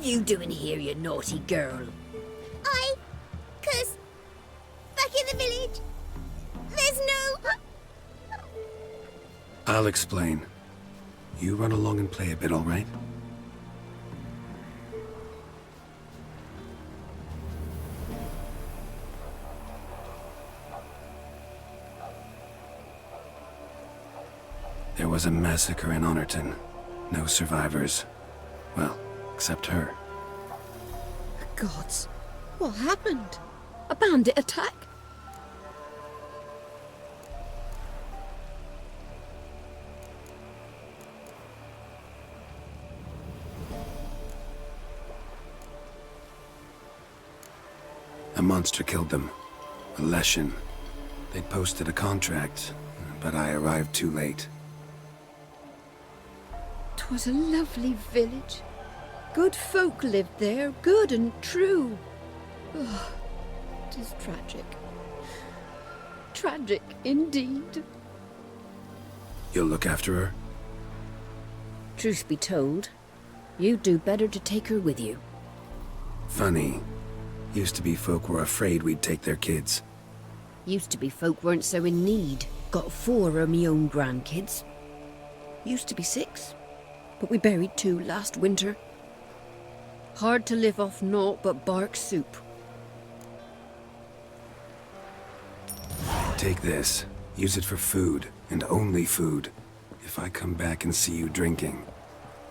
you doing here, you naughty girl? Cause back in the village, there's no... I'll explain. You run along and play a bit, all right? There was a massacre in Honorton. No survivors. Well, except her. The gods. What happened? A bandit attack? A monster killed them. A Leshen. They'd posted a contract, but I arrived too late. 'Twas a lovely village. Good folk lived there, good and true. Oh, 'tis tragic. Tragic indeed. You'll look after her? Truth be told, you'd do better to take her with you. Funny. Used to be folk were afraid we'd take their kids. Used to be folk weren't so in need. Got 4 of me own grandkids. Used to be 6, but we buried 2 last winter. Hard to live off naught but bark soup. Take this. Use it for food, and only food. If I come back and see you drinking.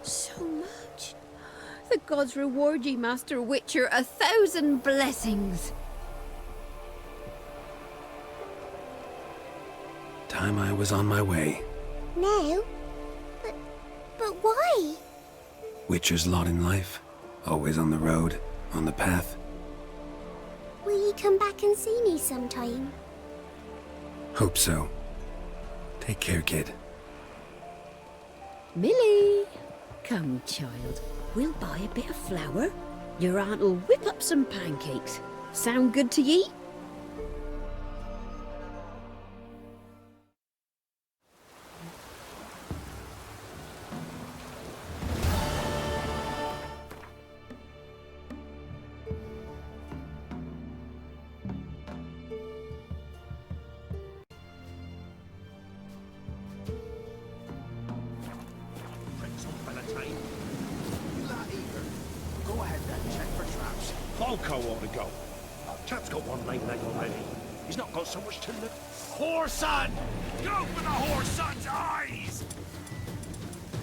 So much. The gods reward ye, Master Witcher, 1,000 blessings. Time I was on my way. No? But why? Witcher's lot in life. Always on the road, on the path. Will you come back and see me sometime? Hope so. Take care, kid. Millie! Come, child. We'll buy a bit of flour. Your aunt'll whip up some pancakes. Sound good to ye? Volko ought to go. Chap's got one lame leg already. He's not got so much to look. Whoreson! Go for the whoreson's eyes!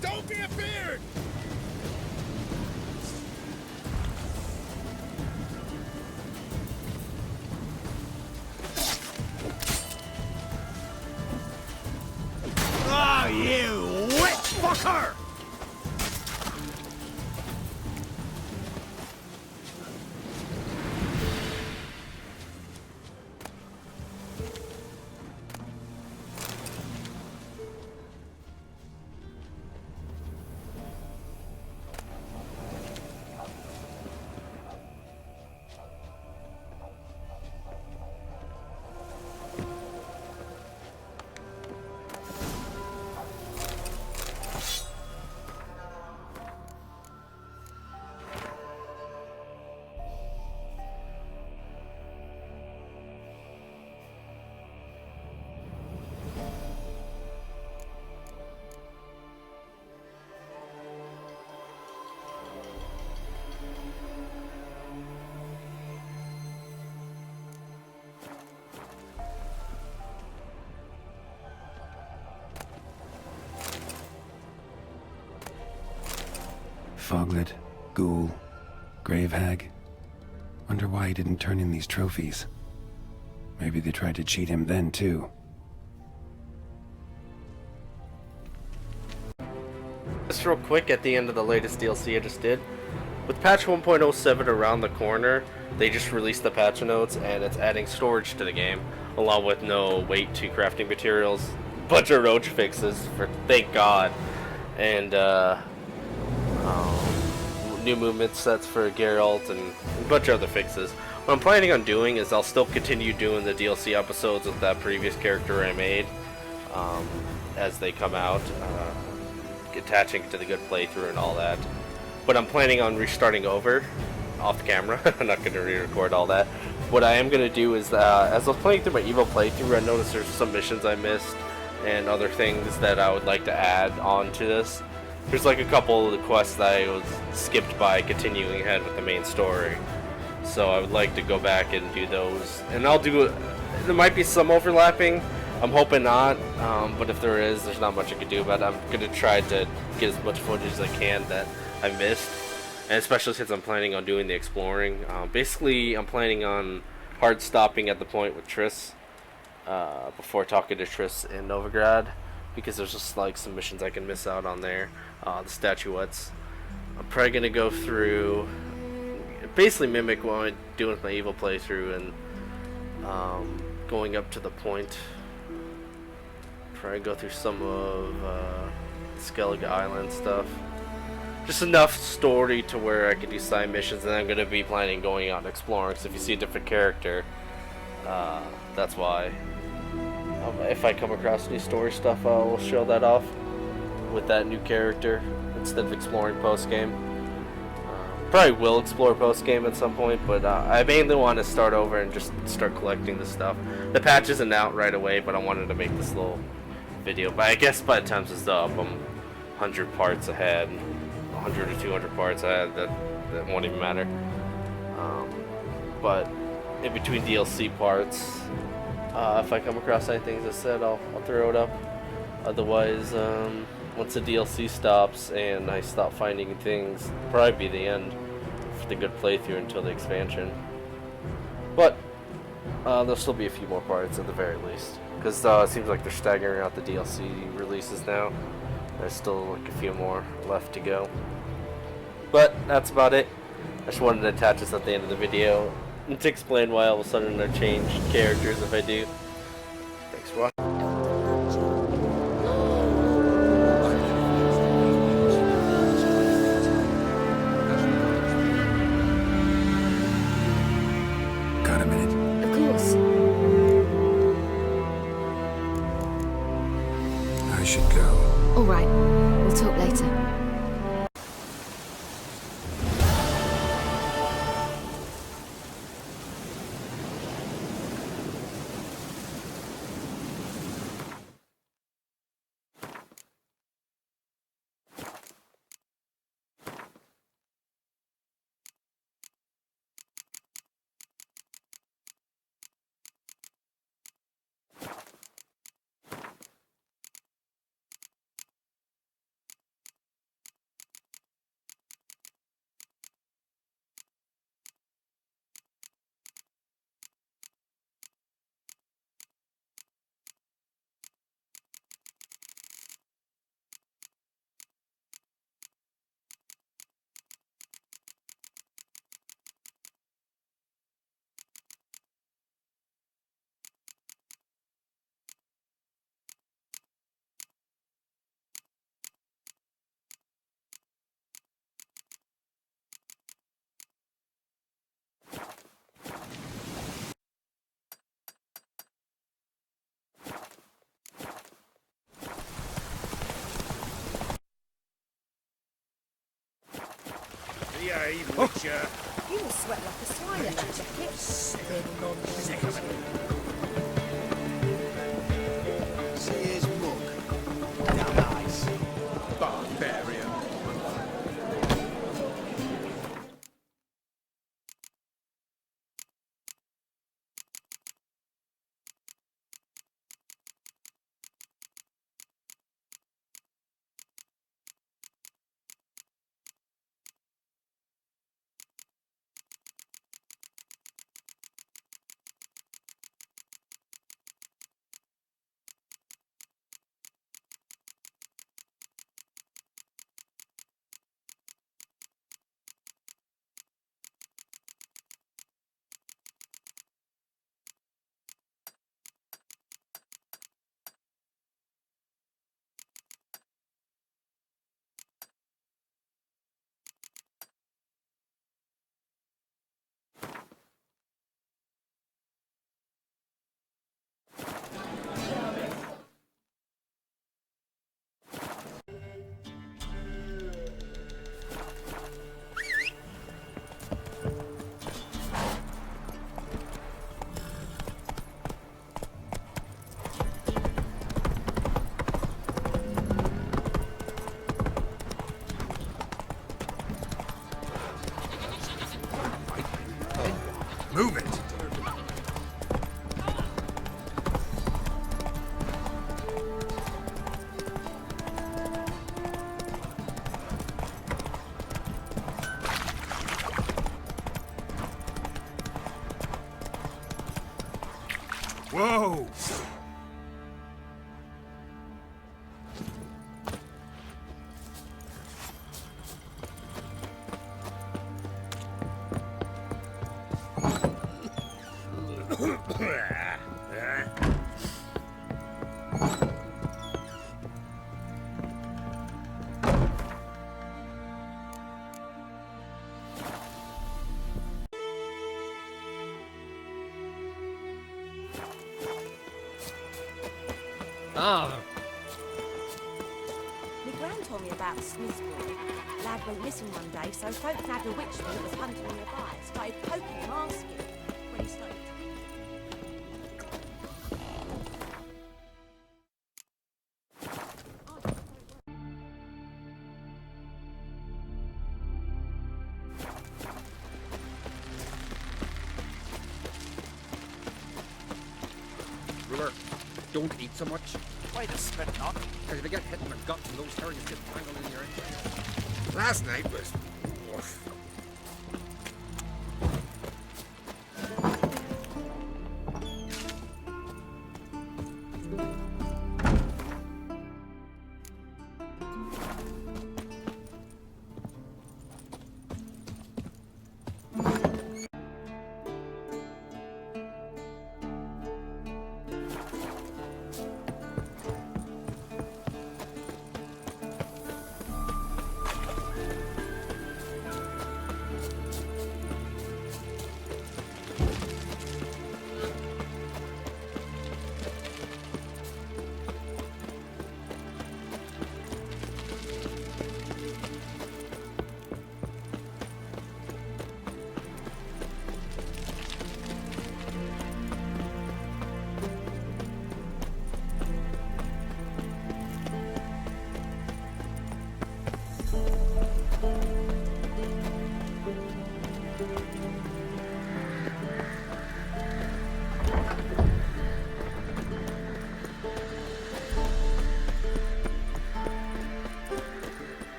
Don't be a beard! Ah, you witch fucker! Foglet, Ghoul, Grave Hag. Wonder why he didn't turn in these trophies. Maybe they tried to cheat him then, too. Just real quick, at the end of the latest DLC I just did, with patch 1.07 around the corner, they just released the patch notes, and it's adding storage to the game, along with no weight to crafting materials, bunch of roach fixes, for thank God, and new movement sets for Geralt, and a bunch of other fixes. What I'm planning on doing is I'll still continue doing the DLC episodes with that previous character I made as they come out, attaching to the good playthrough and all that. but I'm planning on restarting over off camera. I'm not going to re-record all that. What I am going to do is, as I was playing through my Evo playthrough, I noticed there's some missions I missed and other things that I would like to add on to this. There's like a couple of the quests that I was skipped by continuing ahead with the main story. So I would like to go back and do those. And I'll do, there might be some overlapping. I'm hoping not, but if there is, there's not much I can do about it. I'm going to try to get as much footage as I can that I missed. And especially since I'm planning on doing the exploring. Basically, I'm planning on hard stopping at the point with Triss before talking to Triss in Novigrad, because there's just like some missions I can miss out on there. The statuettes. I'm probably going to go through, basically mimic what I'm doing with my Evo playthrough, and going up to the point. Probably go through some of Skellige Island stuff. Just enough story to where I can do side missions, and I'm going to be planning going out and exploring. So if you see a different character, that's why. If I come across new story stuff, I'll show that off with that new character instead of exploring post-game. Probably will explore post-game at some point, but I mainly want to start over and just start collecting the stuff. The patch isn't out right away, but I wanted to make this little video. But I guess by the time this is up, I'm 100 parts ahead. 100 or 200 parts ahead, that won't even matter. But in between DLC parts, if I come across anything, as I said, I'll throw it up. Otherwise, once the DLC stops and I stop finding things, it'll probably be the end for the good playthrough until the expansion. But there'll still be a few more parts at the very least, because it seems like they're staggering out the DLC releases now. There's still like a few more left to go. But that's about it. I just wanted to attach this at the end of the video and to explain why all of a sudden I change characters if I do. Thanks for watching. Got a minute? Of course. I should go. All right. We'll talk later. Behave, Witcher. You will sweat like a swine in that jacket. See his mug. Damn nice. Barbarian. Move it! Whoa! Ah, My gran told me about Smith's boy. Lad went missing one day, so folk nabbed a witchman that was hunting nearby. Started poking him, asking when he started. Ruler, don't eat so much. Why the spit not? Because if you get hit in the guts and those terriers get tangled in your entrails. Last night was... Oof.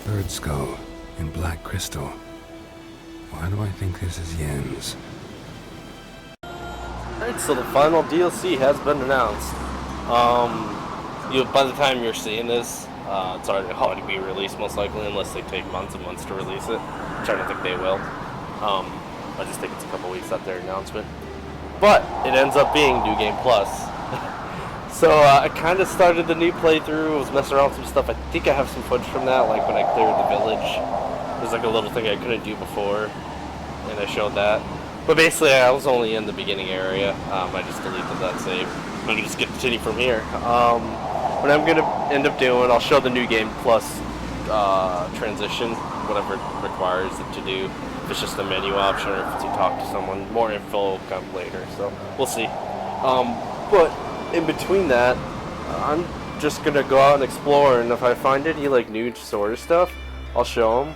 Bird skull in black crystal. Why do I think this is Yen's? Alright, so the final DLC has been announced. By the time you're seeing this, it's already be released most likely, unless they take months and months to release it, which I don't think they will. I just think it's a couple weeks after their announcement. But it ends up being New Game Plus. So I kind of started the new playthrough, was messing around with some stuff. I think I have some footage from that, like when I cleared the village. There's like a little thing I couldn't do before, and I showed that. But basically I was only in the beginning area. I just deleted that save. I'm going to just continue from here. What I'm going to end up doing, I'll show the New Game Plus transition, whatever it requires it to do. If it's just a menu option or if it's you talk to someone. More info will come later, so we'll see. But in between that, I'm just gonna go out and explore, and if I find any like new story stuff, I'll show them.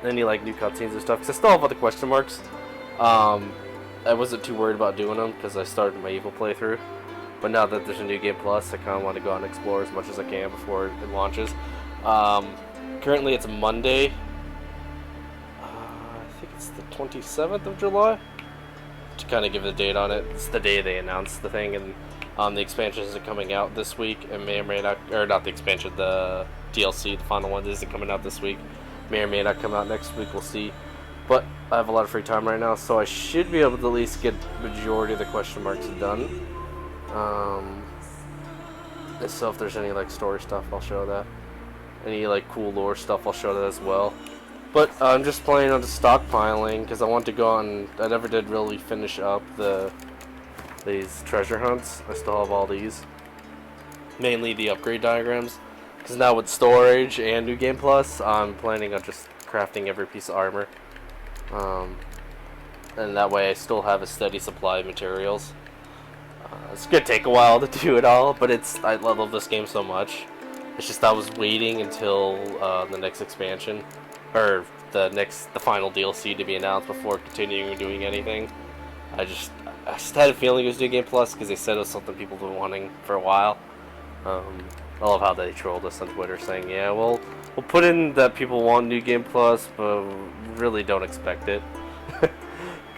Any like new cutscenes and stuff, because I still have all the question marks. I wasn't too worried about doing them because I started my evil playthrough, but now that there's a New Game Plus, I kind of want to go out and explore as much as I can before it launches. Currently it's Monday. I think it's the 27th of July. To kind of give the date on it, it's the day they announced the thing, and the expansions are coming out this week, and may or may not, or not the expansion, the DLC, the final one isn't coming out this week, may or may not come out next week, we'll see. But I have a lot of free time right now, so I should be able to at least get majority of the question marks done. So if there's any like story stuff, I'll show that. Any like cool lore stuff, I'll show that as well. But I'm just planning on just stockpiling because I want to go on. I never did really finish up the these treasure hunts. I still have all these. Mainly the upgrade diagrams. Because now with storage and New Game Plus, I'm planning on just crafting every piece of armor. And that way I still have a steady supply of materials. It's gonna take a while to do it all, but I love this game so much. It's just I was waiting until the next expansion, or the final DLC to be announced before continuing doing anything. I just had a feeling it was New Game Plus because they said it was something people have been wanting for a while. I love how they trolled us on Twitter saying, yeah, we'll put in that people want New Game Plus, but really don't expect it.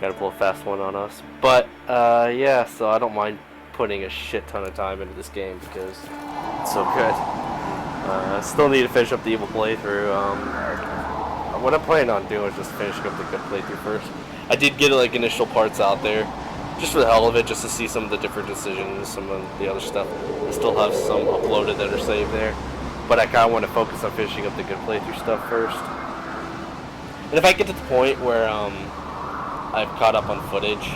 Gotta pull a fast one on us. But, yeah, so I don't mind putting a shit ton of time into this game because it's so good. I still need to finish up the evil playthrough. What I'm planning on doing is just finishing up the good playthrough first. I did get like initial parts out there, just for the hell of it, just to see some of the different decisions, some of the other stuff. I still have some uploaded that are saved there, but I kind of want to focus on finishing up the good playthrough stuff first. And if I get to the point where I've caught up on footage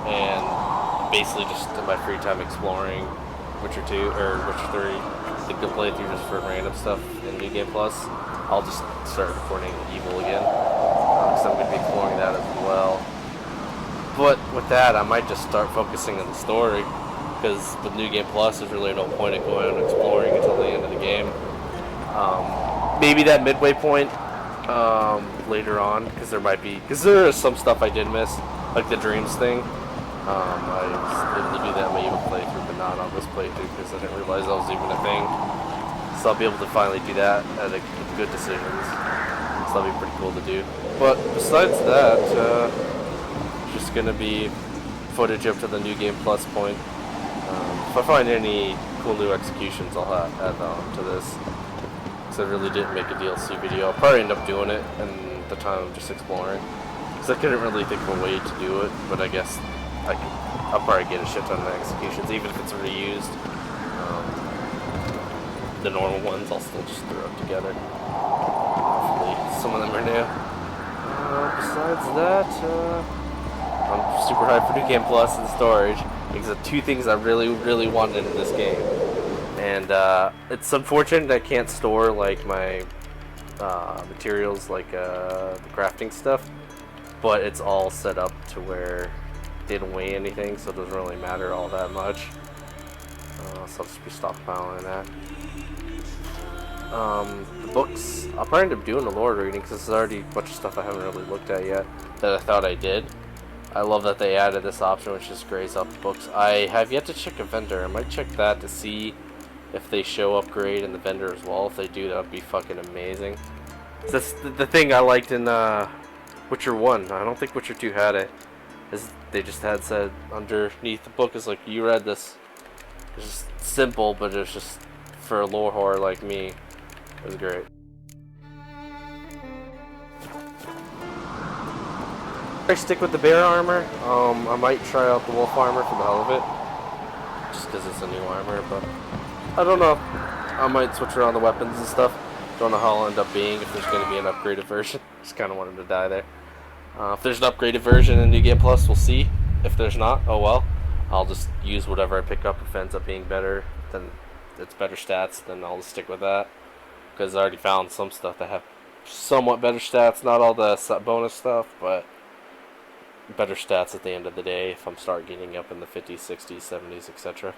and basically just in my free time exploring Witcher 2 or Witcher 3, the good playthrough just for random stuff in New Game Plus, I'll just start recording Evil again, because I'm going to be exploring that as well. But with that, I might just start focusing on the story, because with New Game Plus, there's really no point in going and exploring until the end of the game. Maybe that midway point later on, because there is some stuff I did miss, like the dreams thing. I was able to do that in my Evil playthrough, but not on this playthrough, because I didn't realize that was even a thing. So I'll be able to finally do that at good decisions. So that'll be pretty cool to do. But besides that, just gonna be footage up to the New Game Plus point. If I find any cool new executions, I'll add on to this. Because I really didn't make a DLC video. I'll probably end up doing it in the time of just exploring. Because I couldn't really think of a way to do it, but I guess I'll probably get a shit ton of executions, even if it's reused. The normal ones I'll still just throw it together. Hopefully some of them are new. Besides that, I'm super hyped for New Game Plus and storage, because of two things I really, really wanted in this game. And it's unfortunate I can't store like my materials, like the crafting stuff, but it's all set up to where it didn't weigh anything, so it doesn't really matter all that much. So I'll just be stockpiling that. The books, I'll probably end up doing a lore reading, because there's already a bunch of stuff I haven't really looked at yet that I thought I did. I love that they added this option, which just grays out the books. I have yet to check a vendor. I might check that to see if they show upgrade in the vendor as well. If they do, that would be fucking amazing. That's the thing I liked in Witcher 1. I don't think Witcher 2 had it. Is they just had said underneath the book is like, you read this. It's just simple, but it's just for a lore whore like me. It was great. I stick with the bear armor. I might try out the wolf armor for the hell of it, just because it's a new armor. But I don't know. I might switch around the weapons and stuff. Don't know how I'll end up being, if there's going to be an upgraded version. Just kind of wanted to die there. If there's an upgraded version in New Game Plus, we'll see. If there's not, oh well. I'll just use whatever I pick up. If it ends up being better, then it's better stats, then I'll just stick with that. Because I already found some stuff that have somewhat better stats. Not all the bonus stuff, but better stats at the end of the day if I'm start getting up in the 50s, 60s, 70s, etc.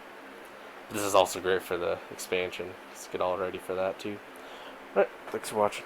This is also great for the expansion. Let's get all ready for that too. Alright, thanks for watching.